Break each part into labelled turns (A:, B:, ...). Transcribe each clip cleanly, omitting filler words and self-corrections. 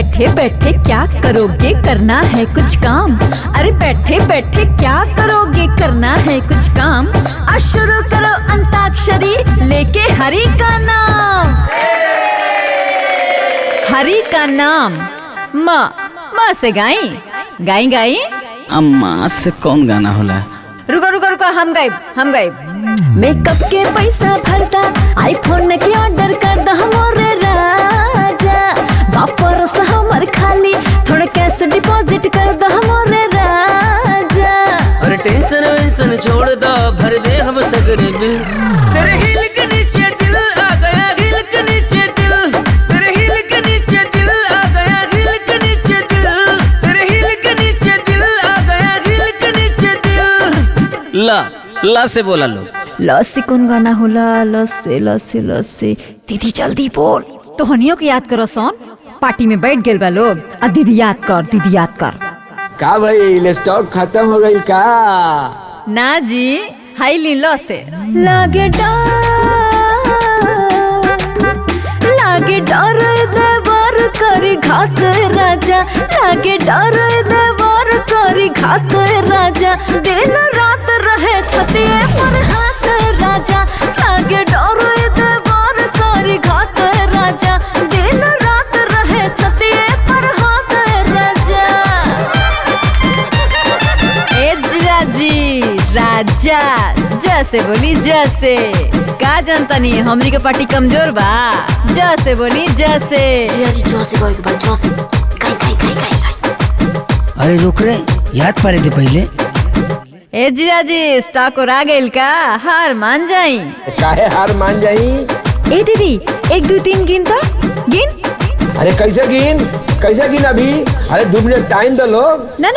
A: बैठे बैठे क्या करोगे, करना है कुछ काम। अरे बैठे बैठे क्या करोगे, करना है कुछ काम। आज शुरू करो अंताक्षरी लेके हरि का नाम। हरि का नाम माँ से गाई गाई गाई।
B: अम्मा से कौन गाना होला?
A: रुको रुको रुको, हम गाइब। मेकअप के पैसा भरता, आईफोन के ऑर्डर कर दा मोरे राजा। वापस हमर खाली थोड़ा कैश डिपॉजिट कर दा मोरे राजा।
C: अरे टेंशन वेंशन छोड़ दो, भर दे हम सगरे बिल। तेरे हिल के नीचे दिल आ गया, हिल के नीचे दिल। तेरे हिल के नीचे दिल आ गया, हिल के नीचे दिल। तेरे हिल के नीचे दिल आ गया, हिल के नीचे दिल।
B: ला से बोला लो।
A: लस्सी कौन गाना होला? लस्सी लस्सी लस्सी। दीदी जल्दी बोल। तो हनियों को याद करो सोन, पार्टी में बैठ गेल बा लोग। आ दीदी याद कर।
D: का भाई स्टॉक खत्म हो गई का?
A: ना जी, हाई ली लो से। लागे डर देवर करी घात राजा। लागे डर देवर करी घात राजा। दिन रात रहे छतिए पर हाथ राजा। लागे डर देवर करी घात राजा। दिन रात रहे छतिए पर हाथ राजा। ए जीजाजी राजा जैसे बोली जैसे। का जनता नहीं हमरी के पार्टी कमजोर बा। जैसे बोली जैसे।
E: जीजाजी जोसे बोल के बाद जोसे काई।
C: अरे रुक रे, याद पारे थे पहले।
A: ए जीजाजी स्टॉक और आ गइल का? हार मान जाई।
D: काहे हार मान जाई?
A: ए दीदी 1 2 3 गिन तो गिन।
D: अरे कैसे गिन अभी? अरे 2 मिनट टाइम दो लो।
A: ना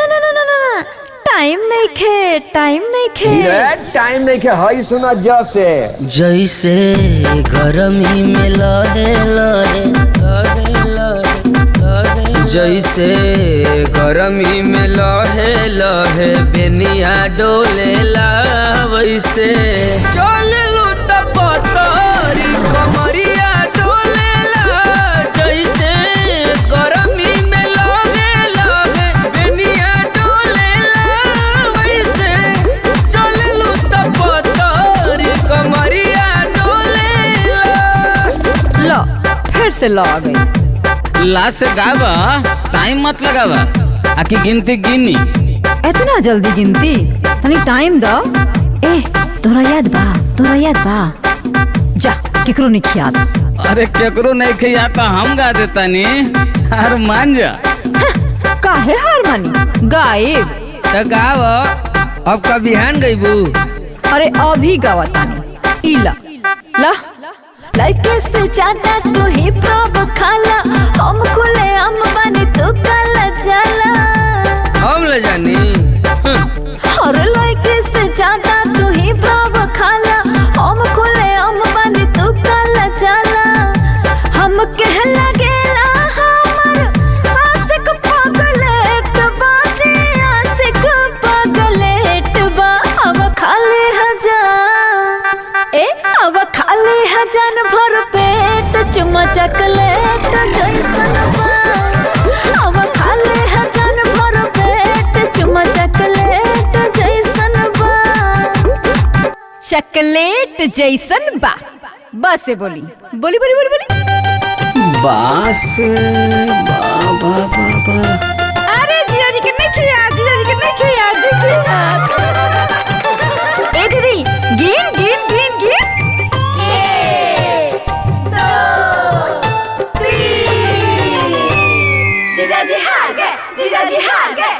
A: टाइम नहीं खे।
D: टाइम नहीं खे। हई सुना जैसे।
C: जैसे गरमी में लहे लहे लहे लहे। जैसे गरमी में लहे लहे बेनिया डोले ला। वैसे चल लू तपतरी कमरिया डोले ला। जैसे गरमी में लहे लहे बेनिया डोले ला। वैसे चल लू तपतरी कमरिया डोले ला।
A: लो फिर से लो आ गई।
B: ला से गावा, टाइम मत लगावा। आकी गिनती गिनी।
A: इतना जल्दी गिनती? तनी टाइम दो। ए तोरा याद बा? जा केकरो नहीं याद।
B: अरे केकरो नहीं खिया तो हम गा देता नी। हार मान जा।
A: काहे हार मानी? गायब
C: तो गावा। अब का बिहान गईबू?
A: अरे अभी गावा तानी। इला ला लाइके से ज्यादा तू ही भाव खाला। हम खुले हम बनी तू काला जाला।
C: हम ले जानी।
A: और लाइके से ज्यादा तू ही भाव खाला। हम खुले हम बनी तू काला जाला। हम कह लगेला हमर आशिक पागलेट बाजी। आशिक पागलेट बा। अब खाली हजान भर पेट चुमा चकलेट जैसन बा। अब खाली हजान भर पेट चुमा चकलेट जैसन बा। चकलेट जैसन बा। बस से बोली।
B: बस बा।
A: अरे जीजाजी के नहीं खिया। ए दीदी गिन। 1 2 3। जीजाजी हार गए।